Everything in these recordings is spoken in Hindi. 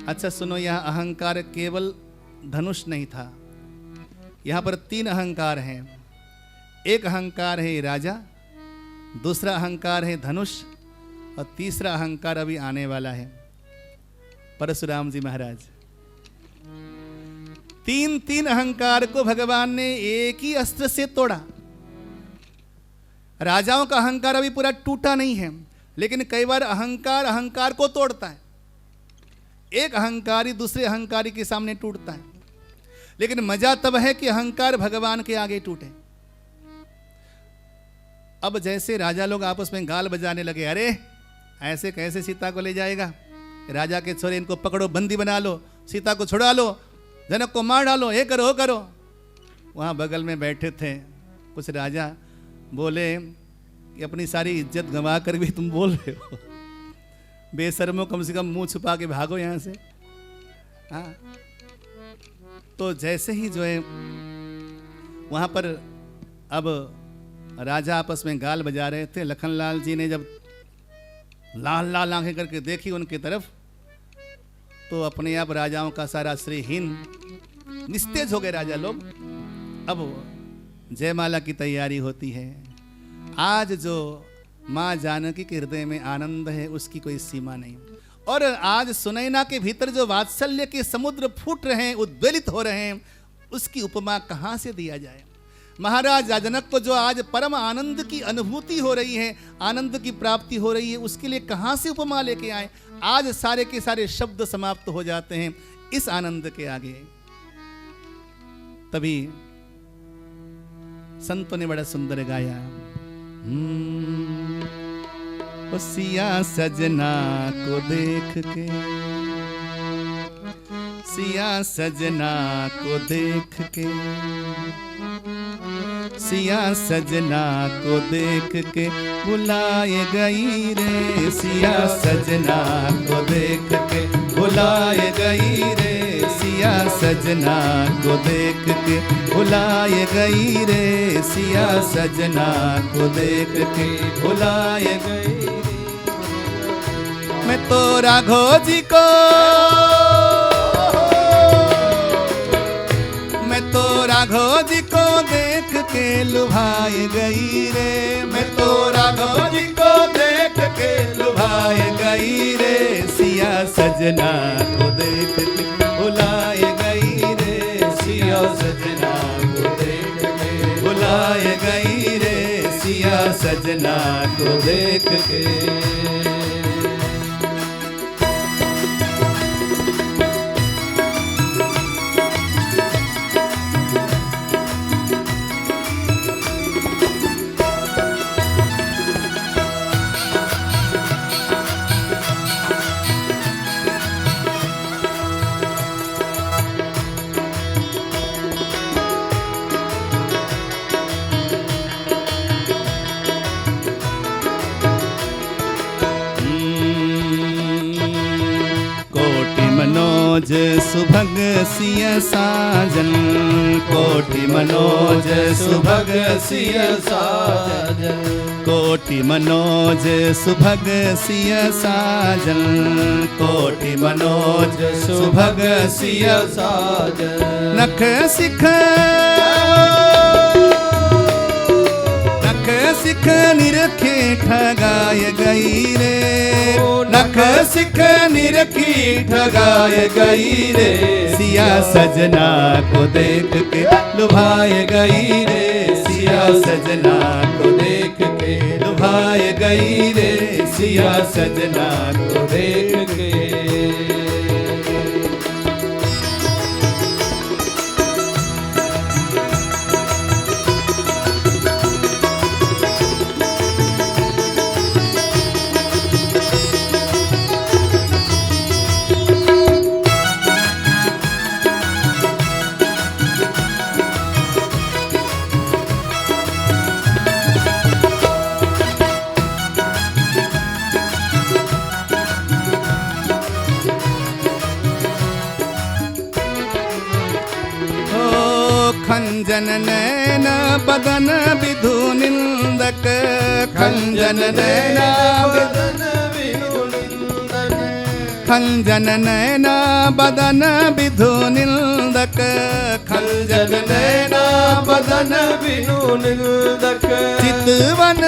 अच्छा सुनो, यहाँ अहंकार केवल धनुष नहीं था, यहाँ पर 3 अहंकार हैं। एक अहंकार है राजा, दूसरा अहंकार है धनुष, और तीसरा अहंकार अभी आने वाला है परशुराम जी महाराज। 3 अहंकार को भगवान ने एक ही अस्त्र से तोड़ा। राजाओं का अहंकार अभी पूरा टूटा नहीं है, लेकिन कई बार अहंकार को तोड़ता है। एक अहंकारी दूसरे अहंकारी के सामने टूटता है, लेकिन मजा तब है कि अहंकार भगवान के आगे टूटे। अब जैसे राजा लोग आपस में गाल बजाने लगे, अरे ऐसे कैसे सीता को ले जाएगा, राजा के छोरे इनको पकड़ो, बंदी बना लो, सीता को छुड़ा लो, जनक को मार डालो, ये करो वो करो। वहाँ बगल में बैठे थे कुछ राजा, बोले कि अपनी सारी इज्जत गंवा कर भी तुम बोल रहे हो, बेशर्मो, कम से कम मुंह छुपा के भागो यहाँ से। हाँ, तो जैसे ही जो है वहाँ पर अब राजा आपस में गाल बजा रहे थे, लखनलाल जी ने जब लाल लाल आंखें करके देखी उनकी तरफ, तो अपने आप राजाओं का सारा श्रीहीन निस्तेज हो गए राजा लोग। अब जयमाला की तैयारी होती है। आज जो माँ जानकी के हृदय में आनंद है उसकी कोई सीमा नहीं, और आज सुनैना के भीतर जो वात्सल्य के समुद्र फूट रहे हैं, उद्वेलित हो रहे हैं, उसकी उपमा कहाँ से दिया जाए। महाराज जनक को जो आज परम आनंद की अनुभूति हो रही है, आनंद की प्राप्ति हो रही है, उसके लिए कहाँ से उपमा लेके आए। आज सारे के सारे शब्द समाप्त हो जाते हैं इस आनंद के आगे। तभी संतों ने बड़ा सुंदर गाया, ओ सिया सजना को देख के, सिया सजना को देख के, सिया सजना को देख के बुलाए गई रे, सिया सजना को देख के बुलाए गई रे, सिया सजना को देख के बुलाए गई रे, सिया सजना को देख के बुलाए गई। मैं तो राघव जी को, मैं तो राघव जी को देख के लुभाए गई रे, मैं तो राघव जी को देख के लुभाए गई रे, सिया सजना को देख के बुलाए गई रे, सिया सजना को देख के बुलाए गई रे, सिया सजना को देख के। मनोज सुभग सिय साजन, कोटि मनोज सुभग सिय साजन, कोटि मनोज सुभग सिय साजन, कोटि मनोज सुभग सिय साजन। नख सिख, नख सिख निरखे ठगाय गई रे, नख सिख निरखी ठगाए गई रे, सिया सजना को देख के लुभाए गई रे, सिया सजना को देख के लुभाए गई रे, सिया सजना को देख के। खंजन नैन बदन विधु निंदक, खंजन नैन बदन विधु निंदक, खंजन नैना बदन विधु निंदक, खंजन नैना बदन विनु निंदक, चितवन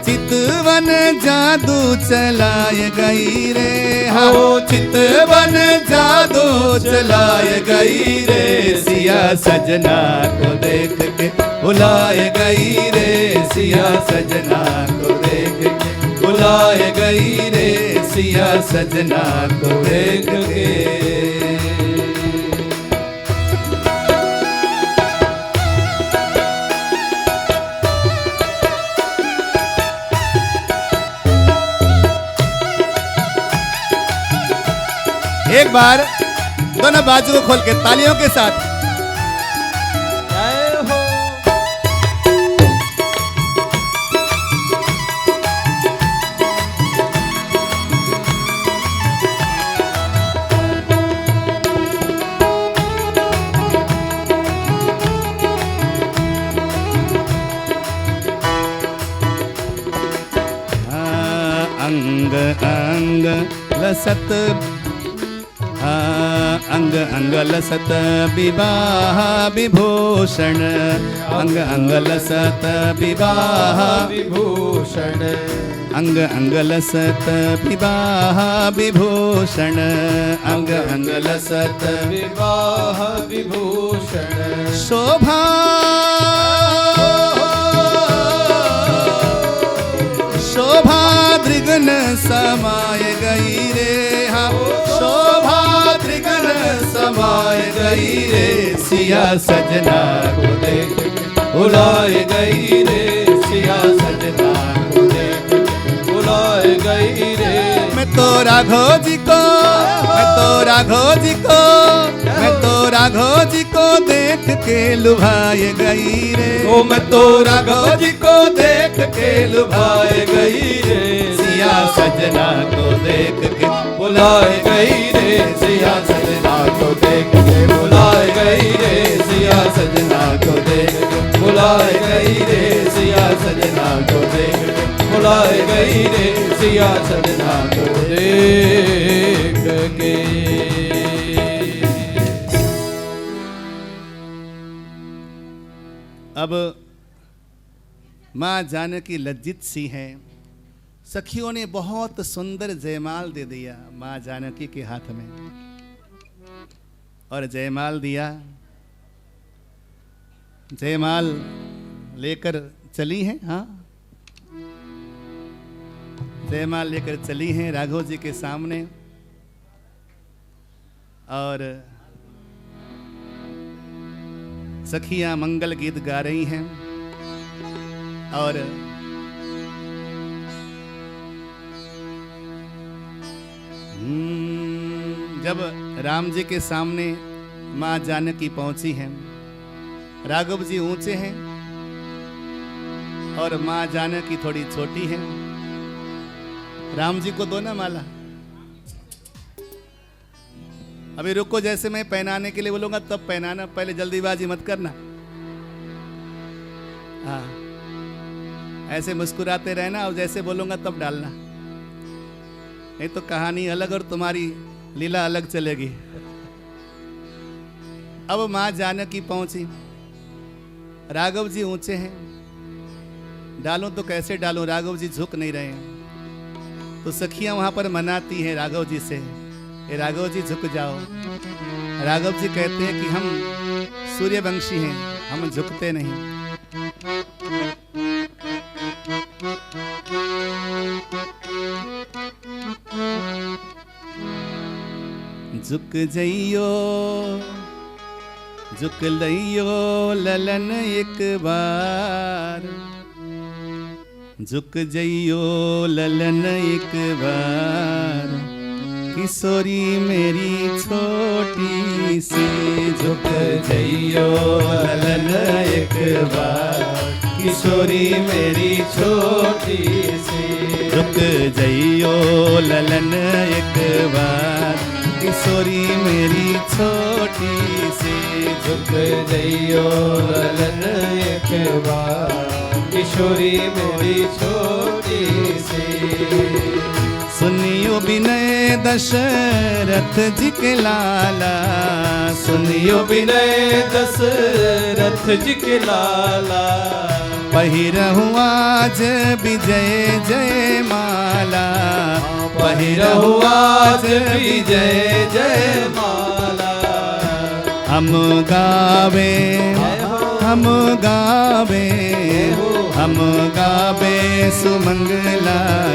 चितवन जादू चलाए गई रे, हाँ चितवन जादू चलाए गई रे, सिया सजना को देख के बुलाए गई रे, सिया सजना को देख के बुलाए गई रे, सिया सजना को देख के। एक बार दोनों बाजू को खोल के तालियों के साथ जय हो। अंग अंग लसत, अंग अंग लसत विवाह विभूषण, अंग अंग लसत विवाह विभूषण, अंग अंग लसत विवाह विभूषण, अंग अंग लसत विवाह विभूषण, शोभा शोभा दृगन समाय गई रे, हाँ शोभा दृगन समाय गई रे, सिया सजना को देख के बुलाए गई रे, सिया सजना को देख के बुलाए गई रे। मैं तो राघव जी को, मैं तो राघव जी को, मैं तो राघव जी को देख के लुभाए गई रे, ओ मैं तो राघव जी को देख के लुभाए गई रे, सिया सजना को देख के बुलाए गई रे, सिया सजना को देख के बुलाए गई रे, सिया सजना को देख के बुलाए गई रे, सिया सजना को देख के बुलाए गई रे, सिया सजना को देख के। अब माँ जानकी लज्जित सी हैं। सखियों ने बहुत सुंदर जयमाल दे दिया माँ जानकी के हाथ में, और जयमाल दिया, जयमाल लेकर चली हैं, हाँ जयमाल लेकर चली हैं राघव जी के सामने, और सखियां मंगल गीत गा रही हैं, और जब राम जी के सामने माँ जानकी पहुंची हैं, राघव जी ऊंचे हैं और माँ जानकी थोड़ी छोटी है। राम जी को दो ना माला, अभी रुको, जैसे मैं पहनाने के लिए बोलूंगा तब पहनाना, पहले जल्दीबाजी मत करना। हाँ ऐसे मुस्कुराते रहना, और जैसे बोलूंगा तब डालना, नहीं तो कहानी अलग और तुम्हारी लीला अलग चलेगी। अब माँ जानकी पहुंची, राघव जी ऊंचे हैं, डालूं तो कैसे डालूं, राघव जी झुक नहीं रहे हैं। तो सखियां वहां पर मनाती हैं राघव जी से, ये राघव जी झुक जाओ। राघव जी कहते हैं कि हम सूर्यवंशी हैं, हम झुकते नहीं। झुक जइयो, झुक लइयो ललन एक बार, झुक जइयो ललन एक बार, किशोरी मेरी छोटी सी, झुक जइयो ललन एक बार, किशोरी मेरी छोटी सी, झुक जइयो ललन एक बार, किशोरी मेरी छोटी सी झुक जइयो ललन एक बार किशोरी मेरी छोटी सी सुनियो विनय दशरथ जी के लाला सुनियो विनय दशरथ जी के लाला पहिरहु आज विजय जय माला पहिरहु आज विजय जय माला हम गावे हम गावे हम गावे सुमंगलाचार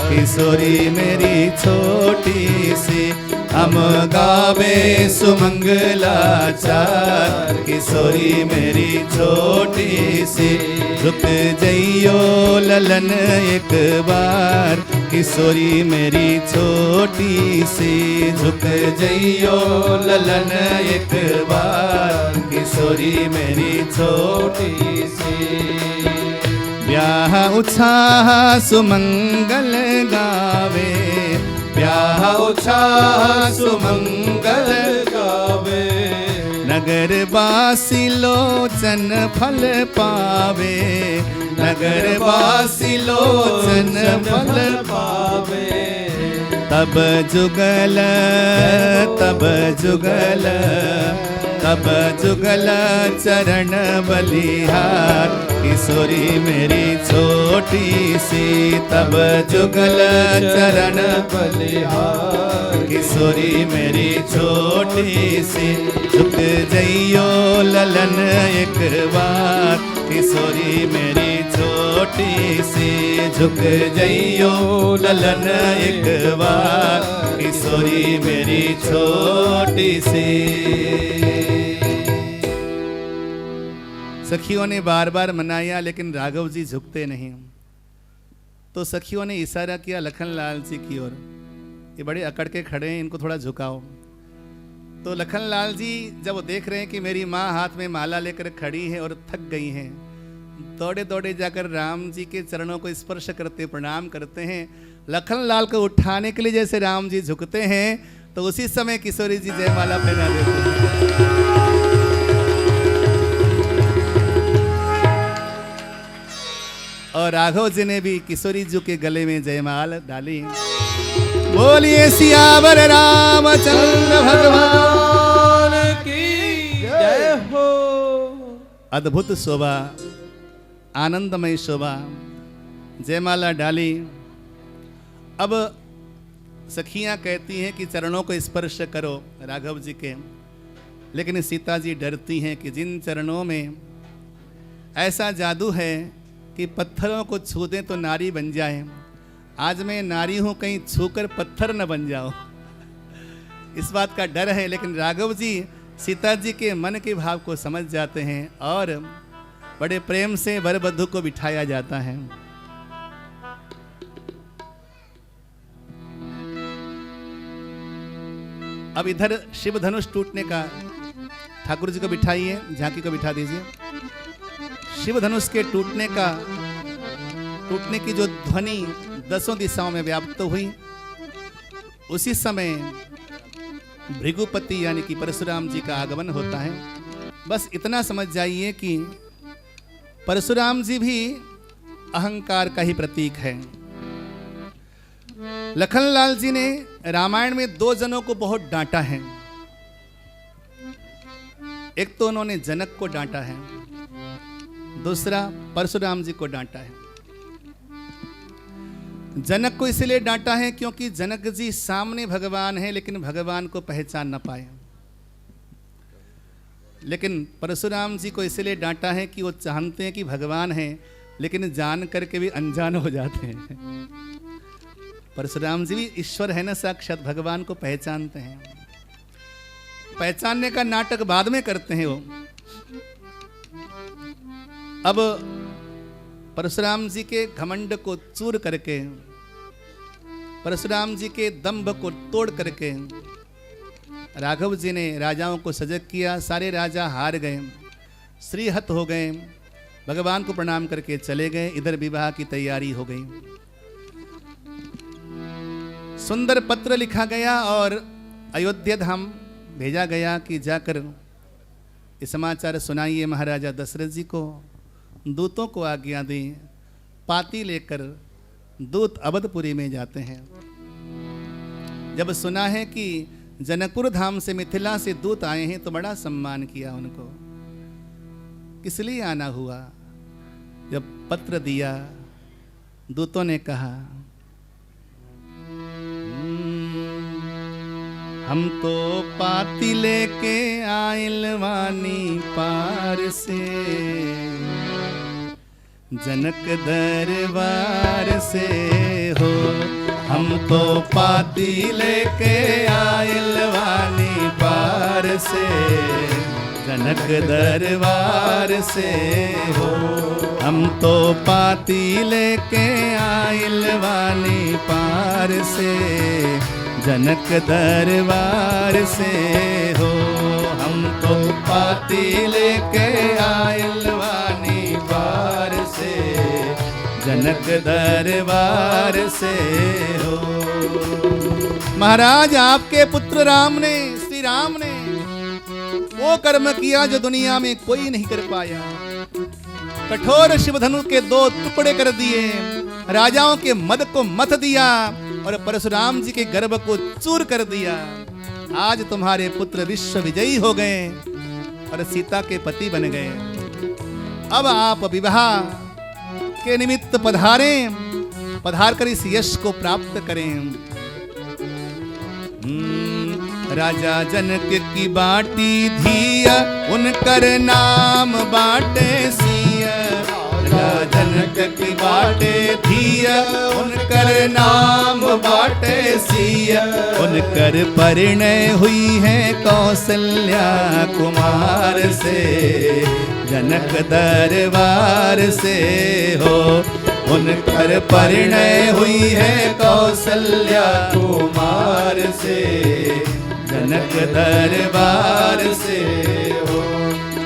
किशोरी मेरी छोटी सी हम गावे सुमंगलाचार किशोरी मेरी छोटी सी झुक जइयो ललन एक बार किशोरी मेरी छोटी सी झुक जइयो ललन एक बार किशोरी मेरी छोटी सी ब्याह उत्साह सुमंगल गावे ब्याह उत्साह सुमंगल गावे नगर बासी लोचन फल पावे नगर बासी लोचन फल पावे तब जुगल तब जुगल तब जुगल चरण बलिहार किशोरी मेरी छोटी सी तब जुगल चरण बलिहार किशोरी मेरी छोटी सी झुक जइयो ललन एक बार किशोरी मेरी छोटी सी झुक जइयो ललन एक बार किशोरी मेरी छोटी सी। सखियों ने बार बार मनाया लेकिन राघव जी झुकते नहीं। तो सखियों ने इशारा किया लखनलाल जी की ओर, ये बड़े अकड़ के खड़े हैं, इनको थोड़ा झुकाओ। तो लखनलाल जी जब वो देख रहे हैं कि मेरी माँ हाथ में माला लेकर खड़ी है और थक गई हैं, दौड़े दौड़े जाकर राम जी के चरणों को स्पर्श करते प्रणाम करते हैं। लखनलाल को उठाने के लिए जैसे राम जी झुकते हैं तो उसी समय किशोरी जी जयमाला पहना देते हैं। और राघव जी ने भी किशोरी जी के गले में जयमाल डाली। बोलिए सियावर रामचंद्र भगवान की जय हो। अद्भुत शोभा, आनंदमय शोभा, जयमाला डाली। अब सखियां कहती हैं कि चरणों को स्पर्श करो राघव जी के, लेकिन सीता जी डरती हैं कि जिन चरणों में ऐसा जादू है कि पत्थरों को छू दें तो नारी बन जाए, आज मैं नारी हूं, कहीं छूकर पत्थर न बन जाओ, इस बात का डर है। लेकिन राघव जी सीता जी के मन के भाव को समझ जाते हैं और बड़े प्रेम से वर वधू को बिठाया जाता है। अब इधर शिव धनुष टूटने का, ठाकुर जी को बिठाइए, झांकी को बिठा दीजिए। शिव धनुष के टूटने की जो ध्वनि 10 दिशाओं में व्याप्त हुई, उसी समय भृगुपति यानी कि परशुराम जी का आगमन होता है। बस इतना समझ जाइए कि परशुराम जी भी अहंकार का ही प्रतीक है। लखनलाल जी ने रामायण में 2 जनों को बहुत डांटा है। एक तो उन्होंने जनक को डांटा है, दूसरा परशुराम जी को डांटा है। जनक को इसलिए डांटा है क्योंकि जनक जी सामने भगवान है लेकिन भगवान को पहचान न पाए। लेकिन परशुराम जी को इसलिए डांटा है कि वो चाहते हैं कि भगवान है लेकिन जान करके भी अनजान हो जाते हैं। परशुराम जी भी ईश्वर है ना, साक्षात भगवान को पहचानते हैं। पहचानने का नाटक बाद में करते हैं वो। अब परशुराम जी के घमंड को चूर करके, परशुराम जी के दंभ को तोड़ करके राघव जी ने राजाओं को सजग किया। सारे राजा हार गए, श्रीहत हो गए, भगवान को प्रणाम करके चले गए। इधर विवाह की तैयारी हो गई। सुंदर पत्र लिखा गया और अयोध्या धाम भेजा गया कि जाकर ये समाचार सुनाइए महाराजा दशरथ जी को, दूतों को आज्ञा दें। पाती लेकर दूत अवधपुरी में जाते हैं। जब सुना है कि जनकपुर धाम से मिथिला से दूत आए हैं तो बड़ा सम्मान किया उनको। किस लिए आना हुआ? जब पत्र दिया दूतों ने कहा हम तो पाती लेके आइल वानी पार से, जनक दरबार से हो। हम तो पाती लेके आइल वानी पार से, जनक दरबार से हो। हम तो पाती लेके आइल वानी पार से, जनक दरबार से हो। हम तो पाती लेके आइल वानी पार से, जनक दरबार से हो। महाराज आपके पुत्र राम ने, श्री राम ने वो कर्म किया जो दुनिया में कोई नहीं कर पाया। कठोर शिवधनु के 2 टुकड़े कर दिए, राजाओं के मद को मथ दिया और परशुराम जी के गर्भ को चूर कर दिया। आज तुम्हारे पुत्र विश्व विजयी हो गए और सीता के पति बन गए। अब आप विवाह के निमित्त पधार कर इस यश को प्राप्त करें। राजा जनक की बाटी धिया, उनकर नाम बाटे सिया। राजा जनक की बाटे धिया, उनकर नाम बाटे सिया। उनकर परिणय हुई है कौशल्या कुमार से, जनक दरबार से हो। उनकर परिणय हुई है कौशल्या कुमार से, जनक दरबार से हो।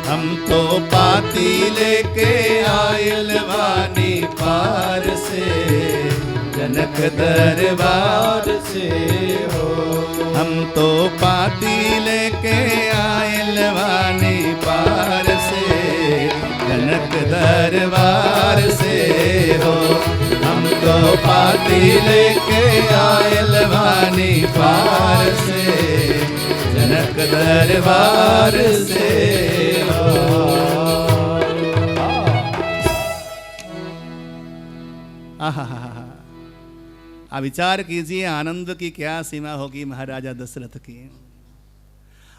हम तो पाती लेके आइल वानी पार से, जनक दरबार से हो। हम तो पाती लेके आइल वानी पार से, जनक दरबार से हो। हम तो पाती लेके आइल वानी पार से, जनक दरबार से हो। आ विचार कीजिए आनंद की क्या सीमा होगी महाराजा दशरथ की।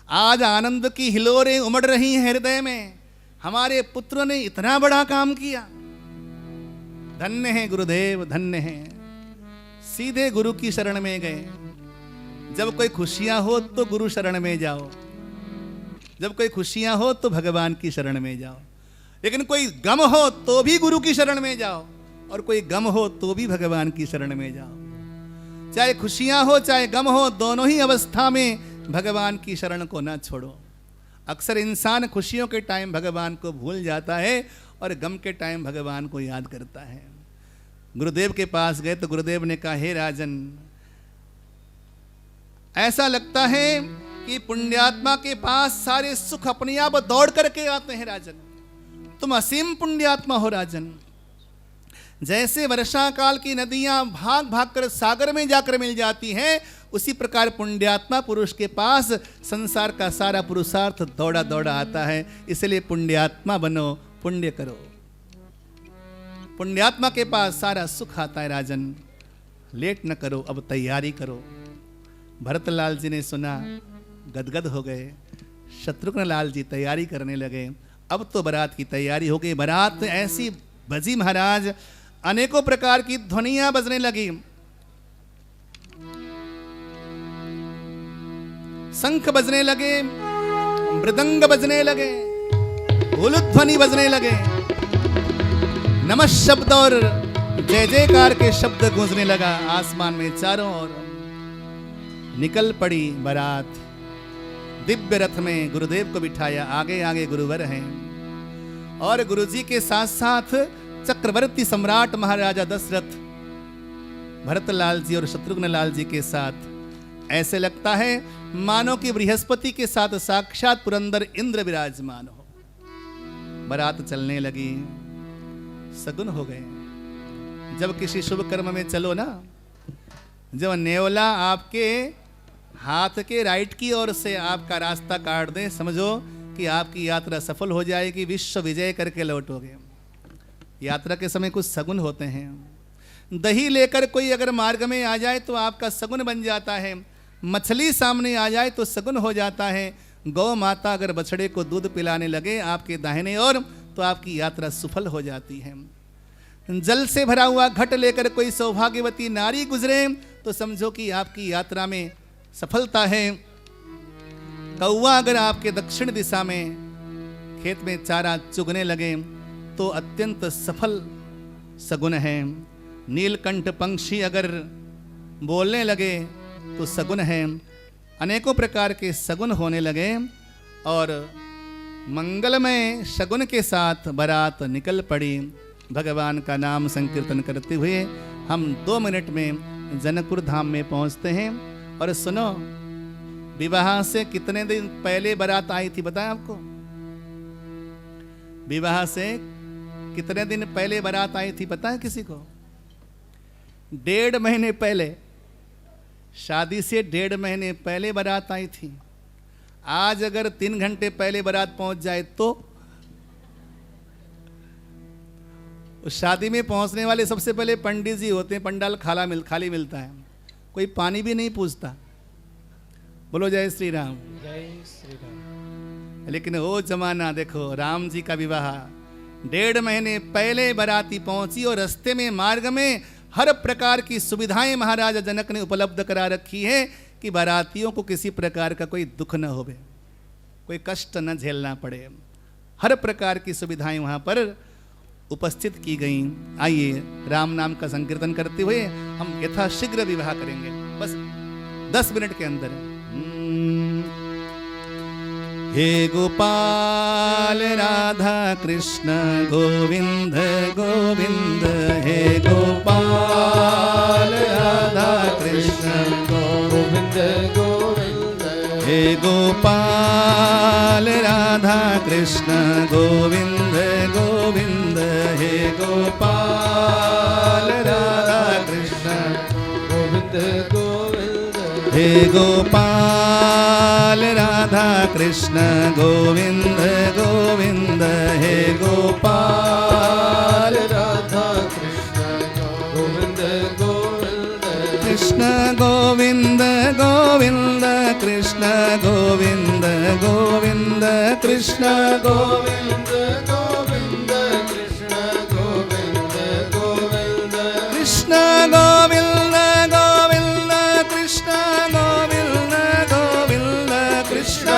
आज आनंद की हिलोरें उमड़ रही हैं हृदय में। हमारे पुत्र ने इतना बड़ा काम किया। धन्य है गुरुदेव, धन्य है। सीधे गुरु की शरण में गए। जब कोई खुशियां हो तो गुरु शरण में जाओ, जब कोई खुशियां हो तो भगवान की शरण में जाओ। लेकिन कोई गम हो तो भी गुरु की शरण में जाओ, और कोई गम हो तो भी भगवान की शरण में जाओ। चाहे खुशियां हो चाहे गम हो, दोनों ही अवस्था में भगवान की शरण को ना छोड़ो। अक्सर इंसान खुशियों के टाइम भगवान को भूल जाता है और गम के टाइम भगवान को याद करता है। गुरुदेव के पास गए तो गुरुदेव ने कहा, हे राजन, ऐसा लगता है कि पुण्यात्मा के पास सारे सुख अपने आप दौड़ करके आते हैं। राजन, तुम असीम पुण्यात्मा हो। राजन, जैसे वर्षा काल की नदियां भाग भाग कर सागर में जाकर मिल जाती हैं, उसी प्रकार पुण्यात्मा पुरुष के पास संसार का सारा पुरुषार्थ दौड़ा दौड़ा आता है। इसलिए पुण्यात्मा बनो, पुण्य करो। पुण्यात्मा के पास सारा सुख आता है। राजन, लेट न करो, अब तैयारी करो। भरतलाल जी ने सुना, गदगद हो गए। शत्रुघ्न लाल जी तैयारी करने लगे। अब तो बारात की तैयारी हो गई। बारात ऐसी बजी महाराज, अनेकों प्रकार की ध्वनियां बजने लगी। शंख बजने लगे, मृदंग बजने लगे, उलुध्वनि बजने लगे, नमः शब्द और जय जयकार के शब्द गूंजने लगा आसमान में चारों ओर। निकल पड़ी बारात। दिव्य रथ में गुरुदेव को बिठाया, आगे आगे गुरुवर हैं और गुरुजी के साथ साथ चक्रवर्ती सम्राट महाराजा दशरथ भरतलाल जी और शत्रुघ्न लाल जी के साथ ऐसे लगता है मानो कि बृहस्पति के साथ साक्षात पुरंदर इंद्र विराजमान हो। बारात चलने लगी, सगुन हो गए। जब किसी शुभ कर्म में चलो ना, जब नेवला आपके हाथ के राइट की ओर से आपका रास्ता काट दे, समझो कि आपकी यात्रा सफल हो जाएगी, विश्व विजय करके लौटोगे। यात्रा के समय कुछ सगुन होते हैं। दही लेकर कोई अगर मार्ग में आ जाए तो आपका सगुन बन जाता है। मछली सामने आ जाए तो सगुन हो जाता है। गौ माता अगर बछड़े को दूध पिलाने लगे आपके दाहिने ओर तो आपकी यात्रा सफल हो जाती है। जल से भरा हुआ घट लेकर कोई सौभाग्यवती नारी गुजरे तो समझो कि आपकी यात्रा में सफलता है। कौवा अगर आपके दक्षिण दिशा में खेत में चारा चुगने लगे तो अत्यंत सफल सगुन है। नीलकंठ पंक्षी अगर बोलने लगे तो सगुन है। अनेकों प्रकार के सगुन होने लगे और मंगलमय शगुन के साथ बारात निकल पड़ी। भगवान का नाम संकीर्तन करते हुए हम 2 मिनट में जनकपुर धाम में पहुंचते हैं। और सुनो, विवाह से कितने दिन पहले बारात आई थी बताएं आपको? विवाह से कितने दिन पहले बारात आई थी पता है किसी को? 1.5 महीने पहले, शादी से 1.5 महीने पहले बारात आई थी। आज अगर 3 घंटे पहले बारात पहुंच जाए तो उस शादी में पहुंचने वाले सबसे पहले पंडित जी होते हैं। पंडाल खाली मिलता है, कोई पानी भी नहीं पूछता। बोलो जय श्री राम। जय श्री राम। लेकिन वो जमाना देखो, राम जी का विवाह 1.5 महीने पहले बाराती पहुंची और रास्ते में मार्ग में हर प्रकार की सुविधाएं महाराजा जनक ने उपलब्ध करा रखी है कि बारातियों को किसी प्रकार का कोई दुख न होवे, कोई कष्ट न झेलना पड़े। हर प्रकार की सुविधाएं वहां पर उपस्थित की गई। आइए राम नाम का संकीर्तन करते हुए हम यथाशीघ्र विवाह करेंगे, बस 10 मिनट के अंदर। हे गोपाल राधा कृष्ण गोविंद गोविंद, हे गोपाल राधा कृष्ण गोविंद गोविंद, हे गोपाल राधा कृष्ण गोविंद गोविंद, हे गोपाल राधा कृष्ण गोविंद गोविंद, हे गोपाल राधा कृष्ण गोविंद गोविंद, हे गोपाल राधा कृष्ण गोविंद गोविंद, कृष्ण गोविंद गोविंद, कृष्ण गोविंद गोविंद, कृष्ण गोविंद गोविंद, कृष्ण गोविंद गोविंद, कृष्ण गोविंद गोविंद, कृष्ण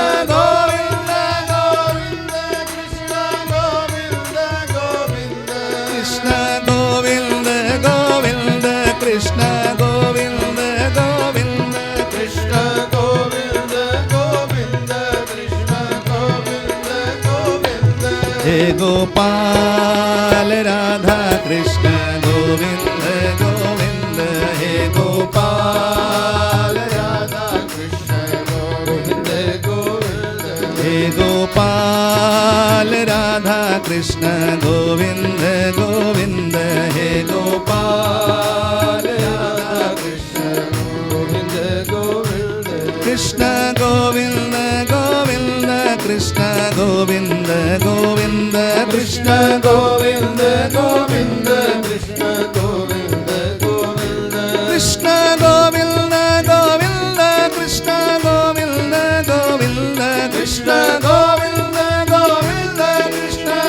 गोविंद गोविंद, कृष्ण गोविंद गोविंद, कृष्ण गोविंद गोविंद, कृष्ण गोविंद गोविंद, कृष्ण गोविंद गोविंद, कृष्ण गोविंद गोविंद, कृष्ण गोविंद गोविंद, हे गोपाल राधा कृष्ण गोविंद गोविंद, हे गोपाल राधा कृष्ण गोविंद गोविंद, हे गोपाल राधा कृष्ण गोविंद गोविंद, हे गोपाल राधा कृष्ण गोविंद गोविंद, कृष्ण गोविंद गोविंद, कृष्ण गोविंद गोविंद, कृष्ण गोविंद गोविंद, कृष्ण गोविंद गोविंद, कृष्ण गोविंद गोविंद, कृष्ण गोविंद गोविंद, कृष्ण गोविंद गोविंद, कृष्ण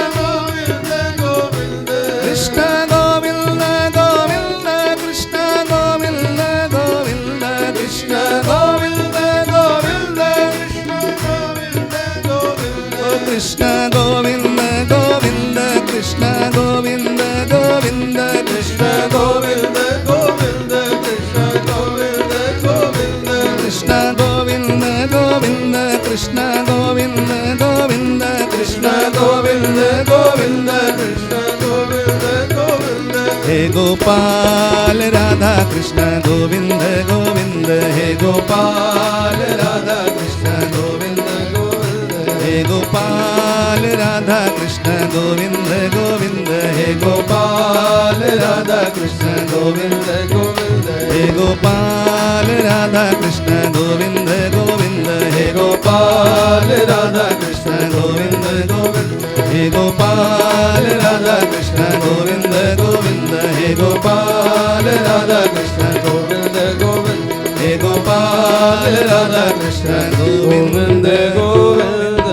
गोविंद गोविंद, कृष्ण गोविंद गोविंद, कृष्ण गोविंद गोविंद, कृष्ण गोविंद गोविंद, कृष्ण गोविंद गोविंद, कृष्ण गोविंद गोविंद, कृष्ण गोविंद गोविंद कृष्ण गोविंद गोविंद, कृष्ण गोविंद गोविंद, कृष्ण गोविंद गोविंद, कृष्ण गोविंद गोविंद, कृष्ण गोविंद गोविंद, हे गोपाल राधा कृष्ण गोविंद गोविंद, गोविंद हे गोपाल राधा कृष्ण गोविंद गोविंद हे गोपाल राधा कृष्ण गोविंद गोविंद हे गोपाल राधा कृष्ण गोविंद गोविंद हे गोपाल राधा कृष्ण गोविंद गोविंद हे गोपाल राधा कृष्ण गोविंद गोविंद हे गोपाल राधा कृष्ण गोविंद गोविंद हे गोपाल राधा कृष्ण गोविंद गोविंद हे गोपाल राधा कृष्ण गोविंद गोविंद।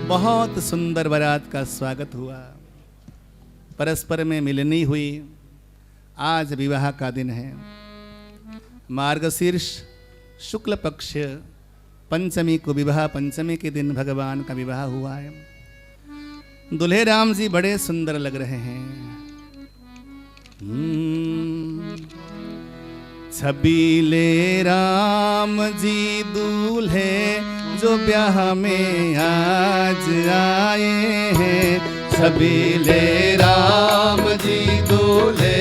बहुत सुंदर बारात का स्वागत हुआ, परस्पर में मिलनी हुई। आज विवाह का दिन है। मार्गशीर्ष शुक्ल पक्ष पंचमी को विवाह पंचमी के दिन भगवान का विवाह हुआ है। दुल्हे राम जी बड़े सुंदर लग रहे हैं। छबीले राम जी दूल्हे जो ब्याह में आज आए हैं। छबीले राम जी दूल्हे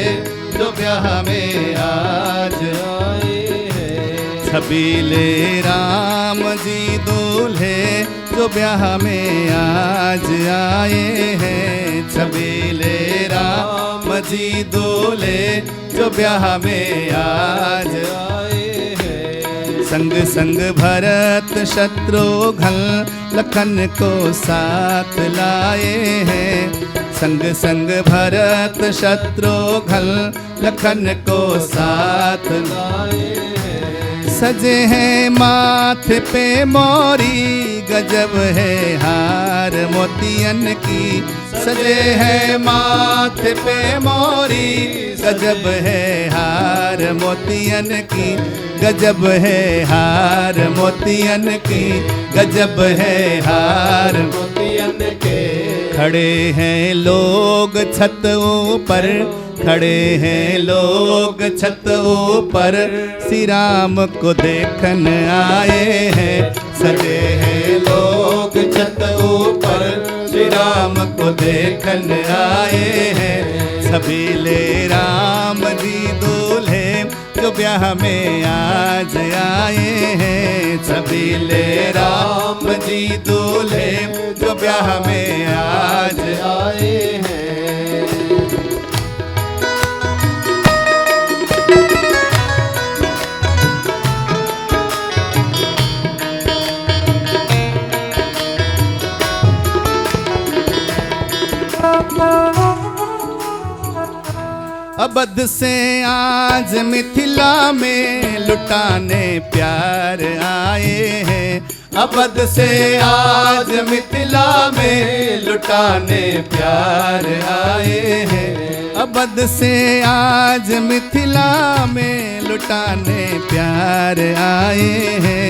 जो ब्याह में आज आए हैं। छबीले राम जी दूल्हे जो ब्याह में आज आए हैं। छबीले राम जी दूल्हे जो ब्याह में आज आए हैं। संग संग भरत शत्रुघ्न लखन को साथ लाए हैं। संग संग भरत शत्रुघ्न लखन को साथ लाए हैं। सजे हैं माथे पे मोरी गजब है हार मोतियन की। सजे हैं माथे पे मोरी गजब है हार मोतियन की। गजब है हार मोतियन की। गजब है हार मोतियन के। खड़े हैं लोग छत ऊपर, खड़े हैं लोग छत ऊपर, श्री राम को देखन आए हैं। सजे हैं लोग छत ऊपर, श्री राम को देखन आए हैं। छबीले राम जी दूल्हे जो ब्याह में आज आए हैं। छबीले राम जी दूल्हे जो ब्याह में आज आए हैं। अवध से आज मिथिला में लुटाने प्यार आए हैं। अवध से आज मिथिला में लुटाने प्यार आए हैं। अवध से आज मिथिला में लुटाने प्यार आए हैं।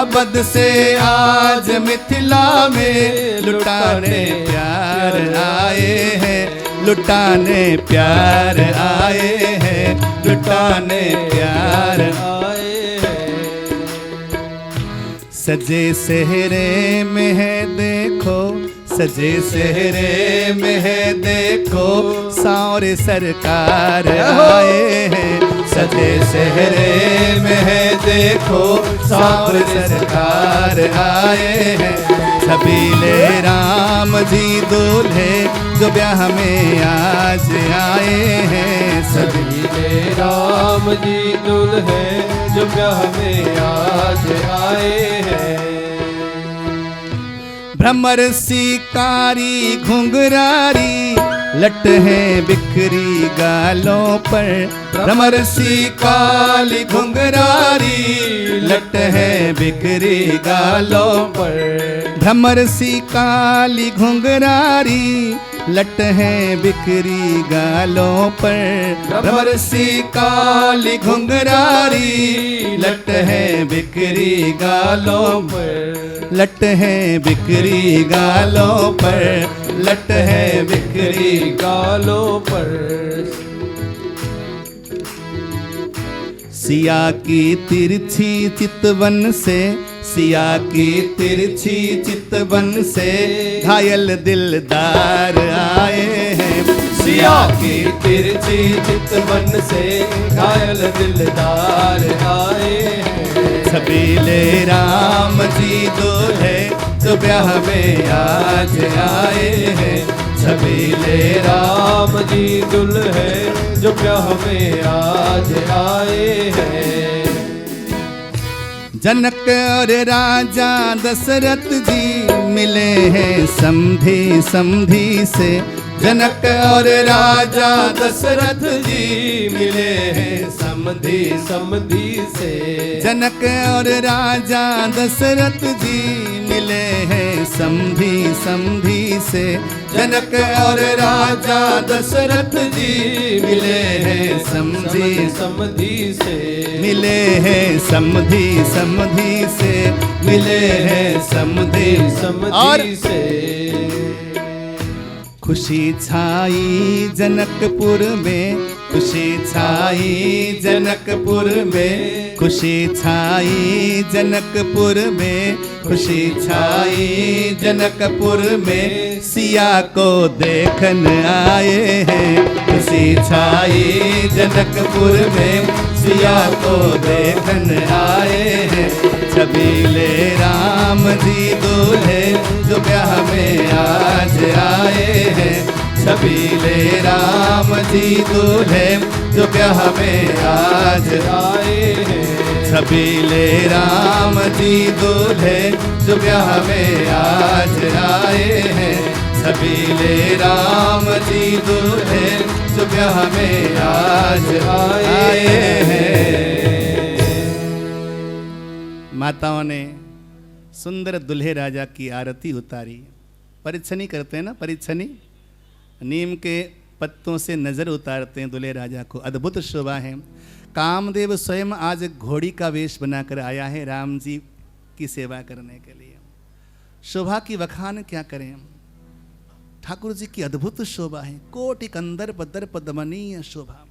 अवध से आज मिथिला में लुटाने प्यार आए हैं। लुटाने प्यार आए हैं। लुटाने प्यार आए हैं। सजे सेहरे में है देखो, सजे सेहरे में है देखो, सारे सरकार आए हैं। सजे सेहरे में है देखो, सारे सरकार आए हैं। छबीले राम जी दूल्हे जो ब्याह में आज आए हैं। छबीले राम जी दूल्हे जो ब्याह में आज आए हैं। भ्रमर शिकारी घुंघरारी लट है बिखरी गालों पर। भ्रमर शिकारी घुंघरारी लट है बिखरी गालों पर। भ्रमर शिकारी घुंघरारी लट है बिखरी गालों पर। भ्रमर शिकारी घुंघरारी लट है बिखरी गालों पर। लट है बिखरी गालों पर। लट है बिखरी गालों पर। सिया की तिरछी चितवन से, सिया की तिरछी चितवन से घायल दिलदार आए हैं। सिया की तिरछी चितवन से घायल कोमल दिलदार आए हैं। छबीले राम जी दूल्हे जो ब्याह में आज आए हैं। छबीले राम जी दुल्हे जो ब्याह में आज आए हैं। जनक और राजा दशरथ जी मिले हैं समधी समधी से। जनक और राजा दशरथ जी मिले हैं समधी समधी से। जनक और राजा दशरथ जी मिले हैं समधी समधी से। जनक और राजा दशरथ जी मिले हैं समधी समधी से। मिले हैं समधी समधी से। मिले हैं समधी समधी से। खुशी छाई जनकपुर में। खुशी छाई जनकपुर में। खुशी छाई जनकपुर में। खुशी छाई जनकपुर में। सिया को देखन आए हैं। खुशी छाई जनकपुर में। सिया को देखन आए हैं। छबीले राम जी दूल्हे जो ब्याह में आज आए हैं। छबीले राम जी दूल्हे जो ब्याह में आज आए हैं। छबीले राम जी दूल्हे जो ब्याह में आज आए हैं। छबीले राम जी दूल्हे जो ब्याह में आज आए हैं। माताओं ने सुंदर दुल्हे राजा की आरती उतारी। परिछनी करते हैं ना, परिछनी, नीम के पत्तों से नजर उतारते हैं दुल्हे राजा को। अद्भुत शोभा है। कामदेव स्वयं आज घोड़ी का वेश बनाकर आया है राम जी की सेवा करने के लिए। शोभा की वखान क्या करें। ठाकुर जी की अद्भुत शोभा है। कोटि कंदर पदर पदमनीय शोभा।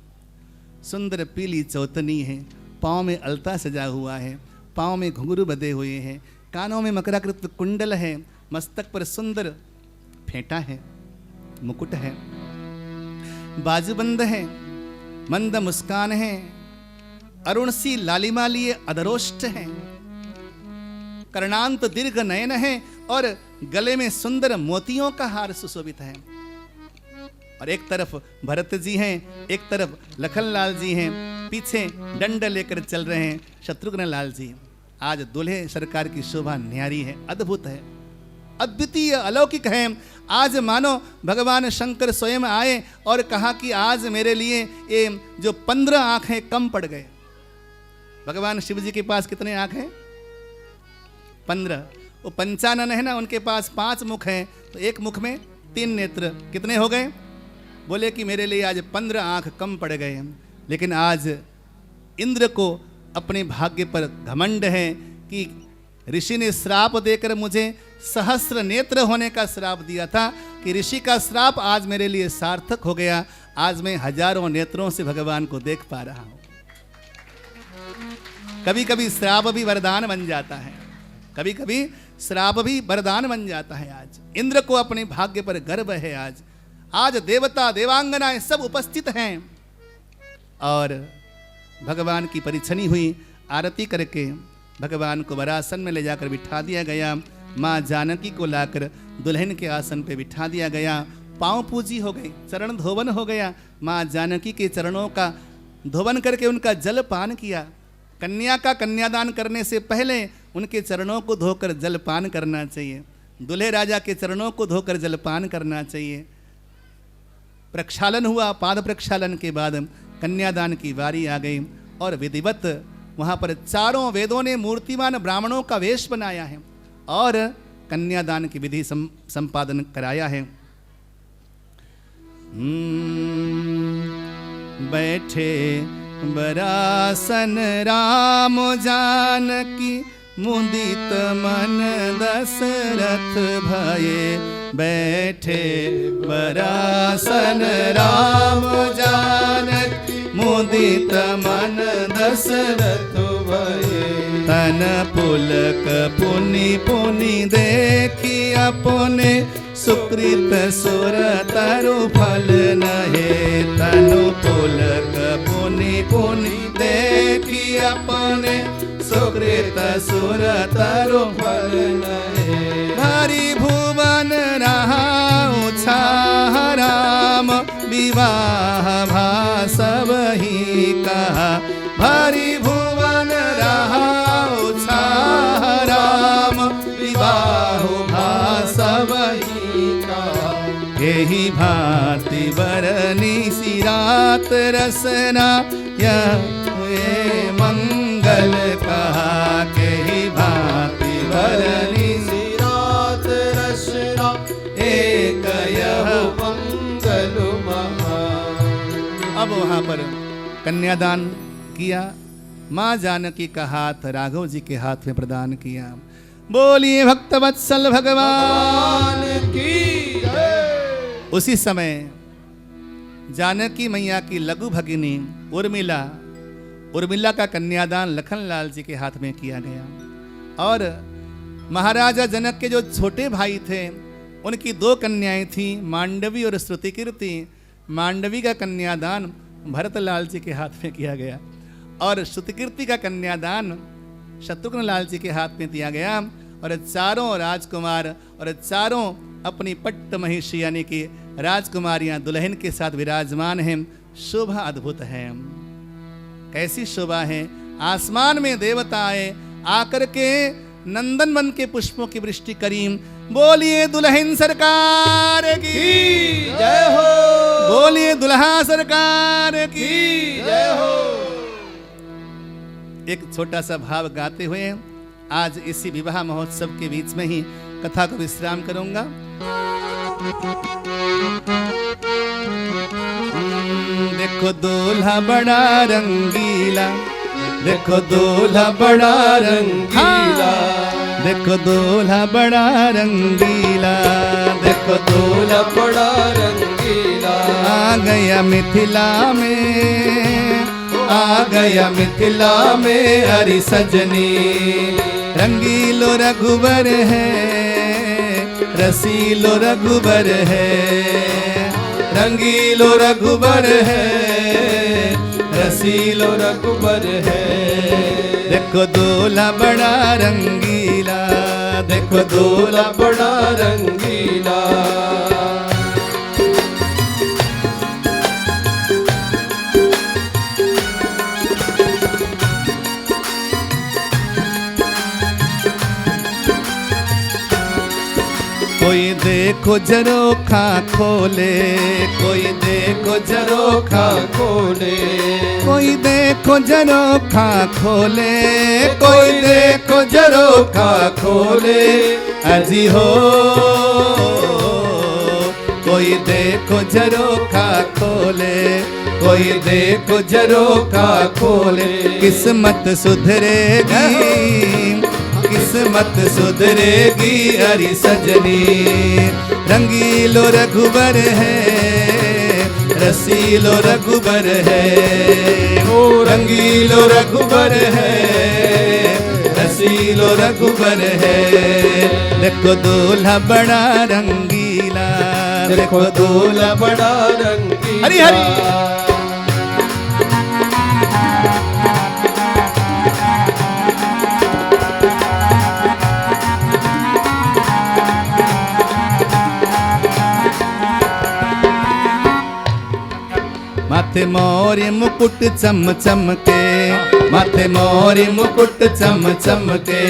सुंदर पीली चौतनी है। पाँव में अलता सजा हुआ है। पाँव में घुंघरू बंधे हुए हैं। कानों में मकराकृत कुंडल है। मस्तक पर सुंदर फेंटा है, मुकुट है, बाजूबंद है, मंद मुस्कान है, अरुण सी लालिमा लिए अधरोष्ट है, कर्णांत दीर्घ नयन है और गले में सुंदर मोतियों का हार सुशोभित है। और एक तरफ भरत जी हैं, एक तरफ लखनलाल जी हैं, पीछे डंड लेकर चल रहे हैं शत्रुघ्न लाल जी। आज दूल्हे सरकार की शोभा न्यारी है, अद्भुत है, अद्वितीय अलौकिक है। आज मानो भगवान शंकर स्वयं आए और कहा कि आज मेरे लिए ये जो 15 आंखें कम पड़ गए। भगवान शिव जी के पास कितने आंख हैं? 15। वो पंचानन है ना, उनके पास 5 मुख हैं, तो एक मुख में 3 नेत्र, कितने हो गए? बोले कि मेरे लिए आज 15 आंख कम पड़ गए। लेकिन आज इंद्र को अपने भाग्य पर घमंड है कि ऋषि ने श्राप देकर मुझे सहस्र नेत्र होने का श्राप दिया था कि ऋषि का श्राप आज मेरे लिए सार्थक हो गया। आज मैं हजारों नेत्रों से भगवान को देख पा रहा हूं। कभी कभी श्राप भी वरदान बन जाता है, कभी कभी श्राप भी वरदान बन जाता है। आज इंद्र को अपने भाग्य पर गर्व है। आज देवता देवांगनाएं सब उपस्थित हैं और भगवान की परिछनी हुई। आरती करके भगवान को वरासन में ले जाकर बिठा दिया गया। माँ जानकी को लाकर दुल्हन के आसन पे बिठा दिया गया। पांव पूजी हो गई, चरण धोवन हो गया। माँ जानकी के चरणों का धोवन करके उनका जल पान किया। कन्या का कन्यादान करने से पहले उनके चरणों को धोकर जल पान करना चाहिए। दूल्हे राजा के चरणों को धोकर जल पान करना चाहिए। प्रक्षालन हुआ। पाद प्रक्षालन के बाद कन्यादान की बारी आ गई और विधिवत वहाँ पर चारों वेदों ने मूर्तिमान ब्राह्मणों का वेश बनाया है और कन्यादान की विधि संपादन कराया है। बैठे बरासन राम जानकी मुदित मन दशरथ भये। बैठे बरासन राम जानकी मुदित मन दशरथ भये। तन पुलक पुनि पुनि देखी अपने सुकृत सुर तरु फल नहे तनु पुलक पुनि पुनि देखी अपने सुकृत सुर तरु फल नहे भारी भुवन रहा उछाह राम विवाह भासव ही कहा भारी भुवन रहा उछाह राम विवाह भासव ही कहा यही भांति बरनी सी रात रसना यह मंगल कहा यही भांति बरनी सी रात रसना एक यह मंगल महा। अब वहां पर कन्यादान किया, मां जानकी का हाथ राघव जी के हाथ में प्रदान किया। बोलिए भक्तवत्सल भगवान की जय। उसी समय जानकी मैया की लघु भगिनी उर्मिला का कन्यादान लखनलाल जी के हाथ में किया गया। और महाराजा जनक के जो छोटे भाई थे उनकी 2 कन्याएं थीं, मांडवी और श्रुतिकीर्ति। मांडवी का कन्यादान भरतलाल जी के हाथ में किया गया और श्रुतिकीर्ति का कन्यादान शत्रुघ्न लाल जी के हाथ में दिया गया। और चारों राजकुमार और चारों अपनी पट्ट महिषी यानी कि राजकुमारियां दुल्हन के साथ विराजमान हैं। शोभा अद्भुत है। कैसी शोभा है। आसमान में देवता आए आकर के नंदन वन के पुष्पों की वृष्टि करी। बोलिए दुल्हन सरकार की जय हो। बोलिए दुल्हा सरकार की जय हो। एक छोटा सा भाव गाते हुए आज इसी विवाह महोत्सव के बीच में ही कथा को विश्राम करूंगा। देखो दूल्हा बड़ा रंगीला, देखो दूल्हा बड़ा रंगीला, देखो दूल्हा बड़ा रंगीला, देखो दूल्हा बड़ा रंगीला। आ गया मिथिला में, आ गया मिथिला में हरी सजनी। रंगीलो रघुबर है, रसीलो रघुबर है, रंगीलो रघुबर है, रसीलो रघुबर है। देखो दूल्हा बड़ा रंगीला, देखो दूल्हा बड़ा रंगीला। कोई देखो झरोखा खोले, कोई देखो झरोखा खोले, कोई देखो झरोखा खोले, कोई देखो झरोखा खोले। अजी हो कोई देखो झरोखा खोले, कोई देखो झरोखा खोले। किस्मत सुधरेगी, किस्मत सुधरेगी हरी सजनी। रंगीलो रघुबर है, रसीलो रघुबर है, ओ रंगीलो रघुबर है, रसीलो रघुबर है। देखो दूल्हा बड़ा रंगीला, देखो दूल्हा बड़ा रंगीला। हरी हरी। माथे मोरी मुकुट चम चम के, माथे मोरी मुकुट चम चम के,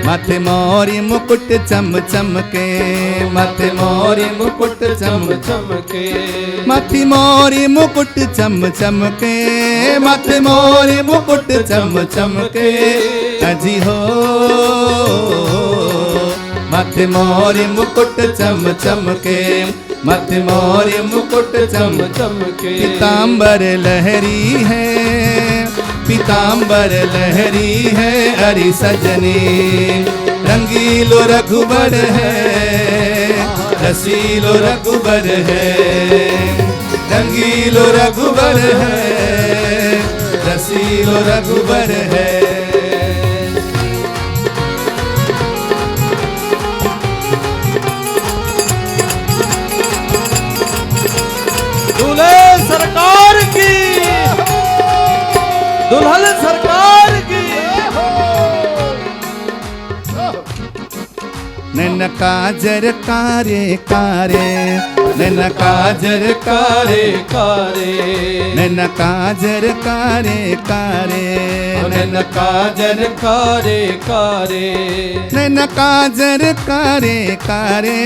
माथे मोरी मुकुट चम चम के, माथे मोरी मुकुट चम चम के, माथे मोरी मुकुट चम चम के, माथे मोरी मुकुट चम चम के। अजी हो माथे मोरी मुकुट चम चम के, माथे मोरी मुकुट चम चम के। पीतांबर लहरी है, पीतांबर लहरी है हरी सजनी। रंगीलो रघुबर है, रसीलो रघुबर है, रंगीलो रघुबर है, रसीलो रघुबर है। दुल्हन सरकार की नैन काजर कारे कारे, नैन काजर कारे कारे नैन काजर कारे कारे, नैन काजर कारे कारे नैन काजर कारे कारे,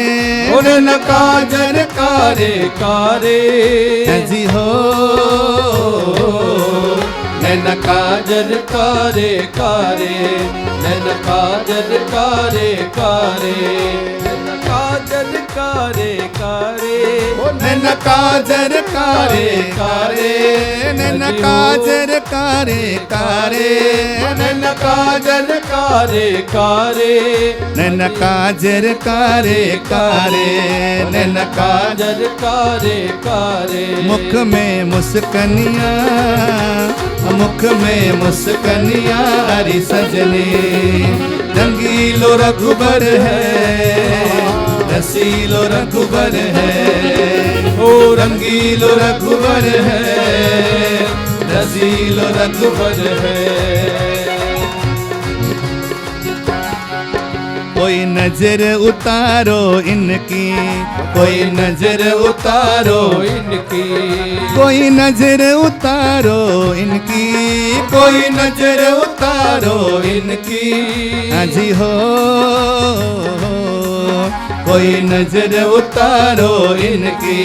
नैन काजर कारे कारे जी हो नैन काजर कारे कारे नैन काजर कारे कारे नैन काजर कारे कारे नैन काजर कारे कारे, नैन काजर कारे कारे, नैन काजर कारे कारे नैन काजर कारे कारे, नैन काजर कारे कारे मुख में मुस्कनिया, मुख में मुस्कनिया हरी सजनी, रंगीलो रघुबर है, रसीलो रघुबर है, ओ रंगीलो रघुबर है, रसीलो रघुबर है। कोई नजर उतारो इनकी, कोई नजर उतारो इनकी कोई नजर उतारो इनकी, कोई नजर उतारो इनकी, हाजी हो कोई नजर उतारो इनकी,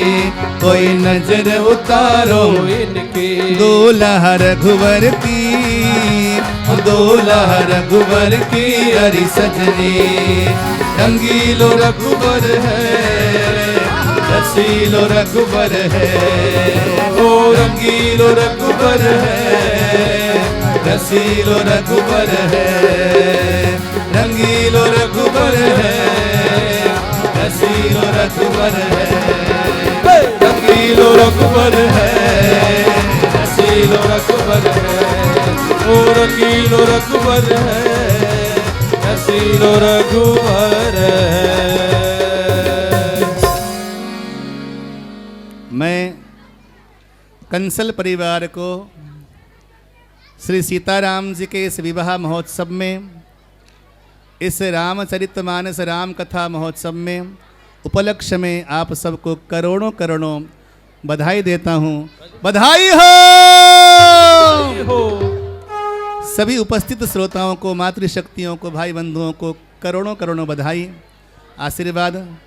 कोई नजर उतारो इनकी दूल्हा रघुवर की, दूल्हा रघुवर की हरी सजनी, रंगीलो रघुवर है, रसीलो रघुवर है, ओ रंगीलो रघुवर है, रसीलो रघुवर है, रंगीलो रघुवर है, रसीलो रघुवर है, रंगीलो रघुवर है, रसीलो रघुवर है, ओ रंगीलो रघुवर है रसीलो रघुवर है। मैं कंसल परिवार को श्री सीताराम जी के इस विवाह महोत्सव में, इस रामचरितमानस राम कथा महोत्सव में उपलक्ष्य में आप सबको करोड़ों करोड़ों बधाई देता हूँ। बधाई हो सभी उपस्थित श्रोताओं को, मातृशक्तियों को, भाई बंधुओं को करोड़ों करोड़ों बधाई, आशीर्वाद।